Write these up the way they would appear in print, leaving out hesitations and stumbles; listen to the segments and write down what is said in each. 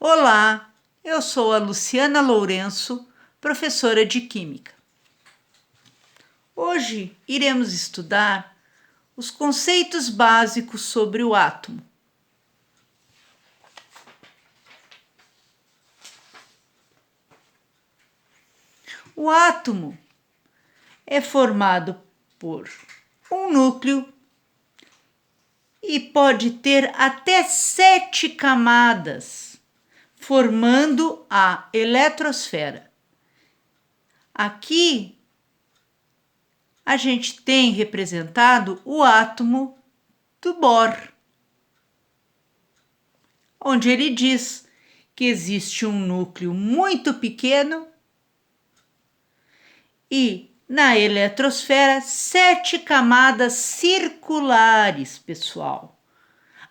Olá, eu sou a Luciana Lourenço, professora de Química. Hoje iremos estudar os conceitos básicos sobre o átomo. O átomo é formado por um núcleo e pode ter até 7 camadas, formando a eletrosfera. Aqui a gente tem representado o átomo do Bohr, onde ele diz que existe um núcleo muito pequeno e na eletrosfera 7 camadas circulares, pessoal.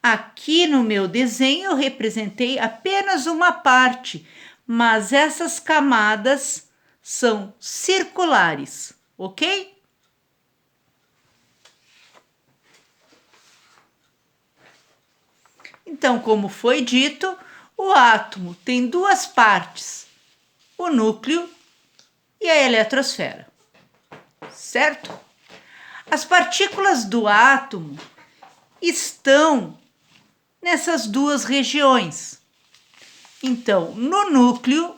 Aqui no meu desenho eu representei apenas uma parte, mas essas camadas são circulares, ok? Então, como foi dito, o átomo tem 2 partes, o núcleo e a eletrosfera, certo? As partículas do átomo estão nessas 2 regiões. Então, no núcleo,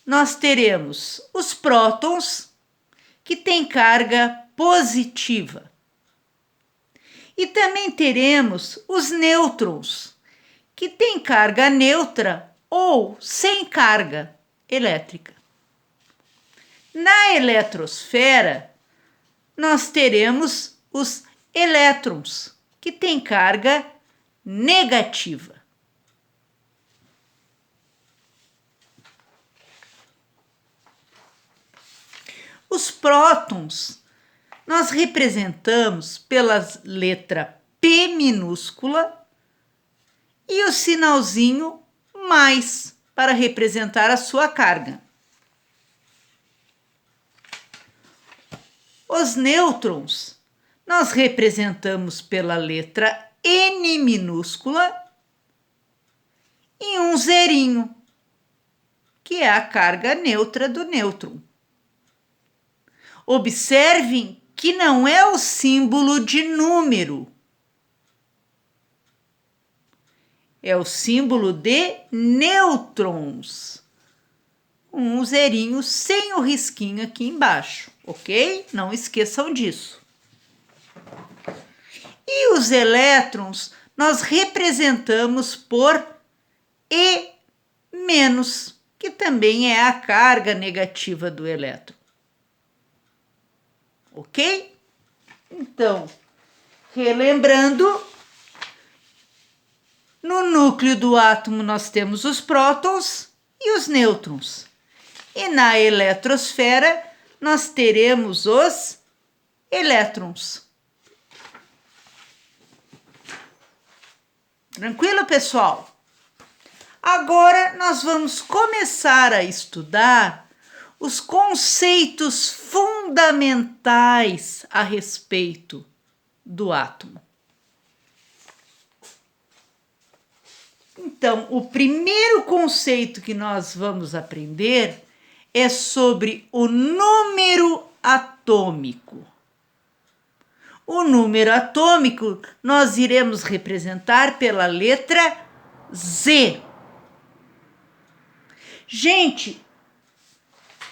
nós teremos os prótons, que têm carga positiva. E também teremos os nêutrons, que têm carga neutra ou sem carga elétrica. Na eletrosfera, nós teremos os elétrons, que têm carga negativa. Os prótons nós representamos pela letra P minúscula e o sinalzinho mais para representar a sua carga. Os nêutrons nós representamos pela letra N minúscula e um zerinho, que é a carga neutra do nêutron. Observem que não é o símbolo de número, é o símbolo de nêutrons, um zerinho sem o risquinho aqui embaixo, ok? Não esqueçam disso. E os elétrons nós representamos por E-, que também é a carga negativa do elétron. Ok? Então, relembrando, no núcleo do átomo nós temos os prótons e os nêutrons. E na eletrosfera nós teremos os elétrons. Tranquilo, pessoal? Agora nós vamos começar a estudar os conceitos fundamentais a respeito do átomo. Então, o primeiro conceito que nós vamos aprender é sobre o número atômico. O número atômico nós iremos representar pela letra Z. Gente,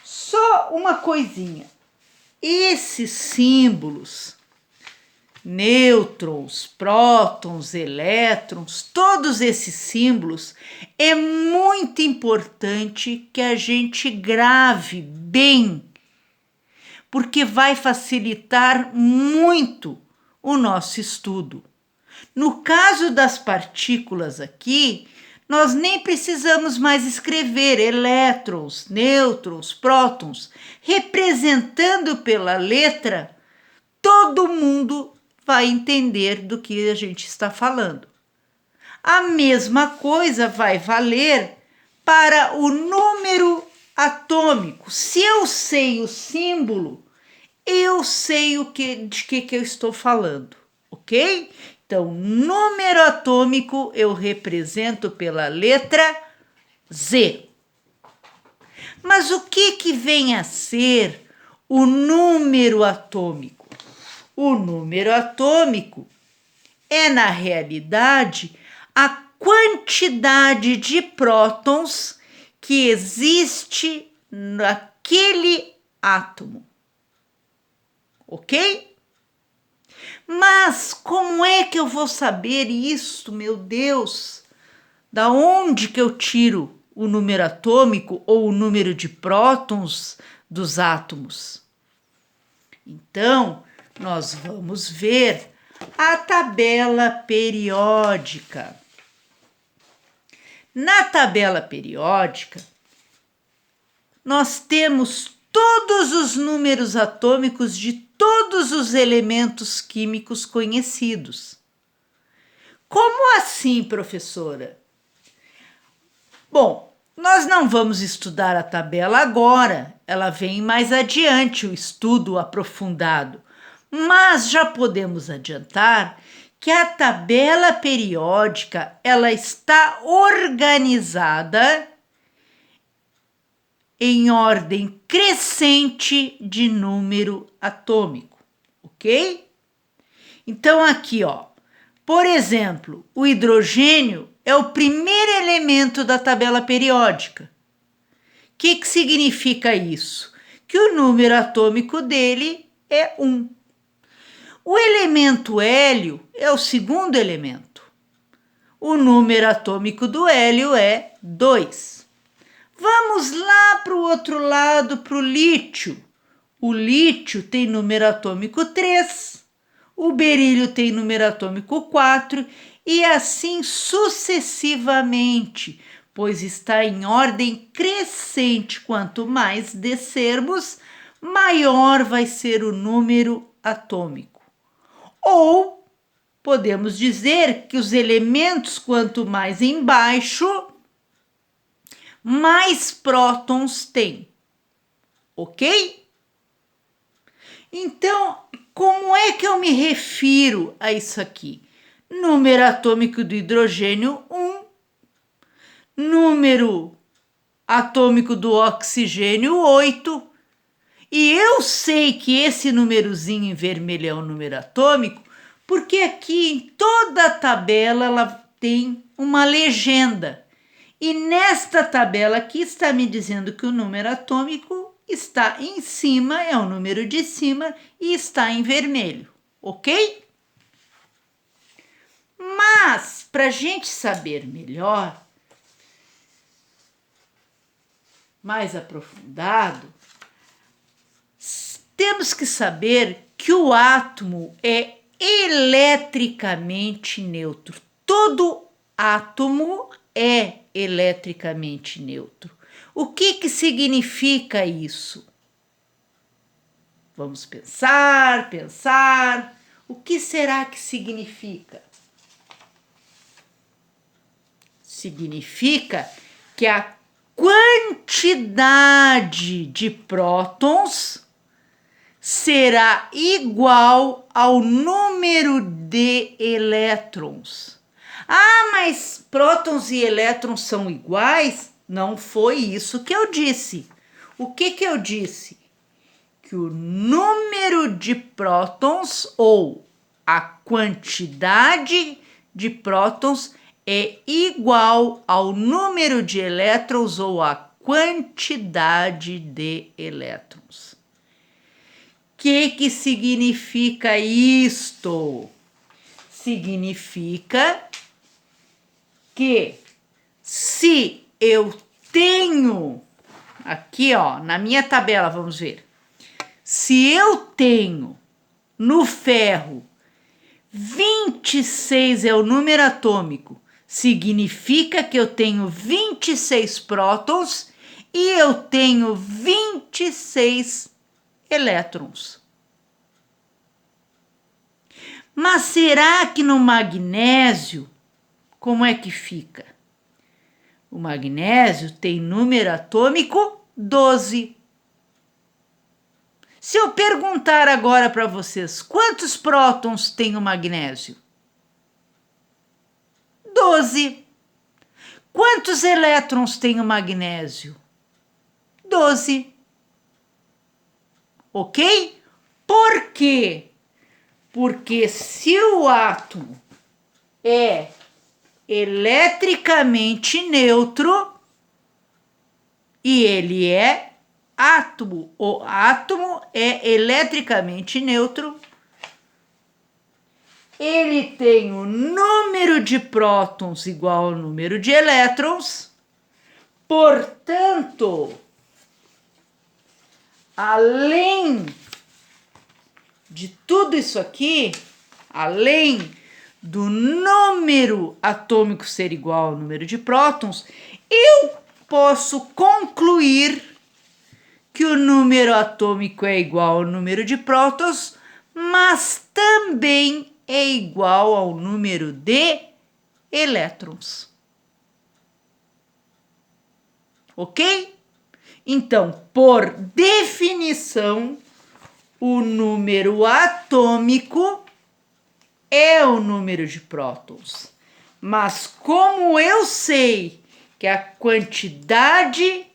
só uma coisinha, esses símbolos, nêutrons, prótons, elétrons, todos esses símbolos, é muito importante que a gente grave bem, porque vai facilitar muito o nosso estudo. No caso das partículas aqui, nós nem precisamos mais escrever elétrons, nêutrons, prótons, representando pela letra, todo mundo vai entender do que a gente está falando. A mesma coisa vai valer para o número atômico. Se eu sei o símbolo, eu sei de que eu estou falando, ok? Então, número atômico eu represento pela letra Z. Mas o que vem a ser o número atômico? O número atômico é, na realidade, a quantidade de prótons que existe naquele átomo. Ok? Mas como é que eu vou saber isso, meu Deus? Da onde que eu tiro o número atômico ou o número de prótons dos átomos? Então, nós vamos ver a tabela periódica. Na tabela periódica, nós temos todos os números atômicos de todos os elementos químicos conhecidos. Como assim, professora? Bom, nós não vamos estudar a tabela agora, ela vem mais adiante, o estudo aprofundado. Mas já podemos adiantar que a tabela periódica ela está organizada em ordem crescente de número atômico, ok? Então aqui, ó, por exemplo, o hidrogênio é o primeiro elemento da tabela periódica. O que significa isso? Que o número atômico dele é 1. O elemento hélio é o segundo elemento. O número atômico do hélio é 2. Vamos lá para o outro lado, para o lítio. O lítio tem número atômico 3. O berílio tem número atômico 4 e assim sucessivamente, pois está em ordem crescente. Quanto mais descermos, maior vai ser o número atômico. Ou podemos dizer que os elementos, quanto mais embaixo, mais prótons têm. Ok? Então, como é que eu me refiro a isso aqui? Número atômico do hidrogênio, 1. Número atômico do oxigênio, 8. E eu sei que esse númerozinho em vermelho é o número atômico, porque aqui em toda a tabela ela tem uma legenda. E nesta tabela aqui está me dizendo que o número atômico está em cima, é o número de cima e está em vermelho, ok? Mas, para a gente saber melhor, mais aprofundado, temos que saber que o átomo é eletricamente neutro. Todo átomo é eletricamente neutro. O que significa isso? Vamos pensar. O que será que significa? Significa que a quantidade de prótons será igual ao número de elétrons. Ah, mas prótons e elétrons são iguais? Não foi isso que eu disse. O que eu disse? Que o número de prótons ou a quantidade de prótons é igual ao número de elétrons ou à quantidade de elétrons. O que significa isto? Significa que se eu tenho, aqui ó, na minha tabela, vamos ver, se eu tenho no ferro 26 é o número atômico, significa que eu tenho 26 prótons e eu tenho 26 elétrons. Mas será que no magnésio, como é que fica? O magnésio tem número atômico 12. Se eu perguntar agora para vocês, quantos prótons tem o magnésio? 12. Quantos elétrons tem o magnésio? 12. Ok? Por quê? Porque se o átomo é eletricamente neutro e ele é átomo, o átomo é eletricamente neutro, ele tem o número de prótons igual ao número de elétrons, portanto, além de tudo isso aqui, além do número atômico ser igual ao número de prótons, eu posso concluir que o número atômico é igual ao número de prótons, mas também é igual ao número de elétrons. Ok? Então, por definição, o número atômico é o número de prótons. Mas como eu sei que a quantidade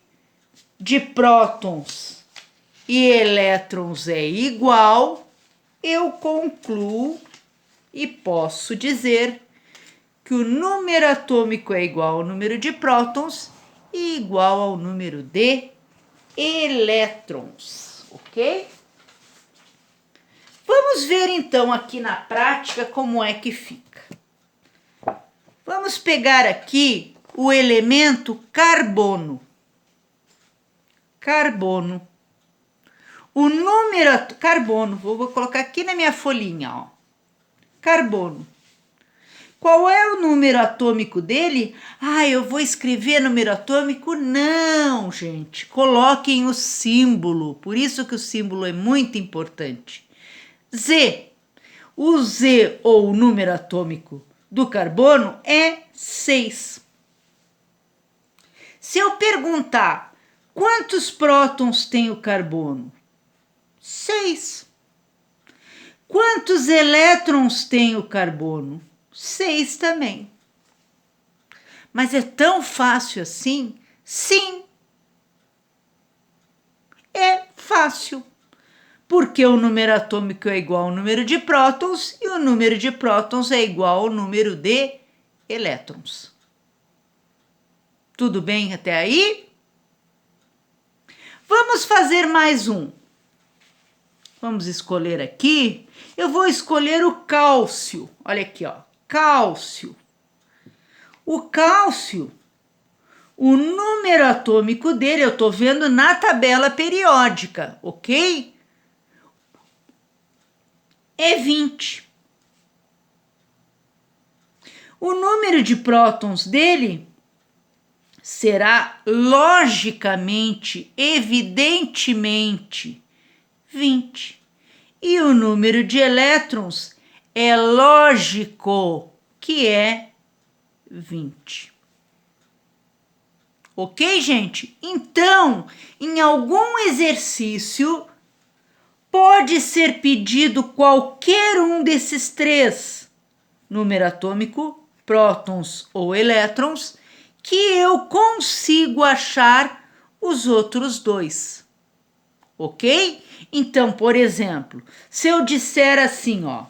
de prótons e elétrons é igual, eu concluo e posso dizer que o número atômico é igual ao número de prótons e igual ao número de elétrons, ok? Vamos ver então aqui na prática como é que fica. Vamos pegar aqui o elemento carbono. Carbono. O número carbono, vou colocar aqui na minha folhinha, ó. Carbono. Qual é o número atômico dele? Ah, eu vou escrever número atômico? Não, gente. Coloquem o símbolo. Por isso que o símbolo é muito importante. Z. O Z, ou o número atômico do carbono, é 6. Se eu perguntar quantos prótons tem o carbono? 6. Quantos elétrons tem o carbono? 6 também. Mas é tão fácil assim? Sim. É fácil. Porque o número atômico é igual ao número de prótons e o número de prótons é igual ao número de elétrons. Tudo bem até aí? Vamos fazer mais um. Vamos escolher aqui. Eu vou escolher o cálcio. Olha aqui, ó. Cálcio. O cálcio, o número atômico dele, eu estou vendo na tabela periódica, ok? É 20. O número de prótons dele será logicamente, evidentemente, 20. E o número de elétrons é lógico que é 20. Ok, gente? Então, em algum exercício, pode ser pedido qualquer um desses três, número atômico, prótons ou elétrons, que eu consigo achar os outros dois. Ok? Então, por exemplo, se eu disser assim, ó,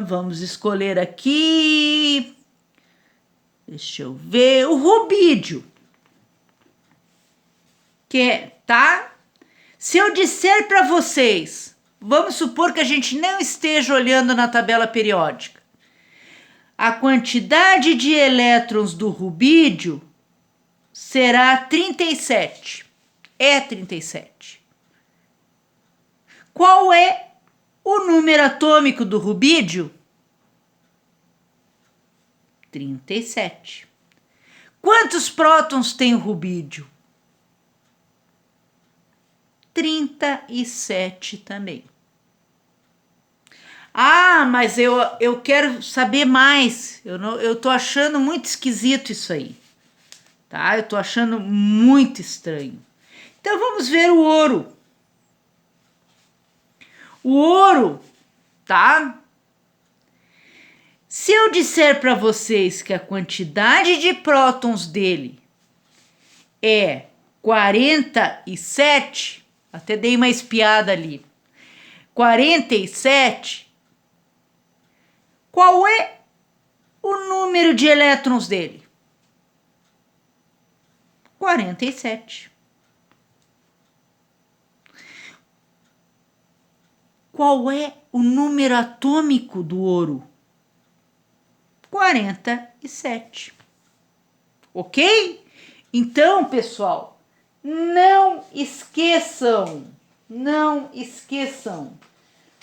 vamos escolher aqui, deixa eu ver, o rubídio, tá? Se eu disser para vocês, vamos supor que a gente não esteja olhando na tabela periódica, a quantidade de elétrons do rubídio será 37. É 37. Qual é o número atômico do rubídio? 37. Quantos prótons tem o rubídio? 37 também. Ah, mas eu quero saber mais. Eu tô achando muito esquisito isso aí. Tá? Eu tô achando muito estranho. Então vamos ver o ouro. O ouro, tá? Se eu disser para vocês que a quantidade de prótons dele é 47, até dei uma espiada ali, 47, qual é o número de elétrons dele? 47. Qual é o número atômico do ouro? 47. Ok? Então, pessoal, não esqueçam,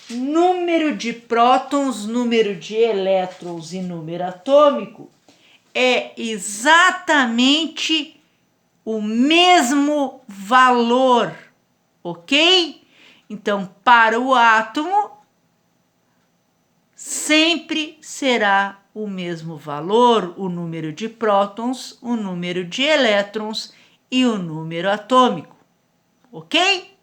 número de prótons, número de elétrons e número atômico é exatamente o mesmo valor, ok? Então, para o átomo, sempre será o mesmo valor, o número de prótons, o número de elétrons e o número atômico, ok?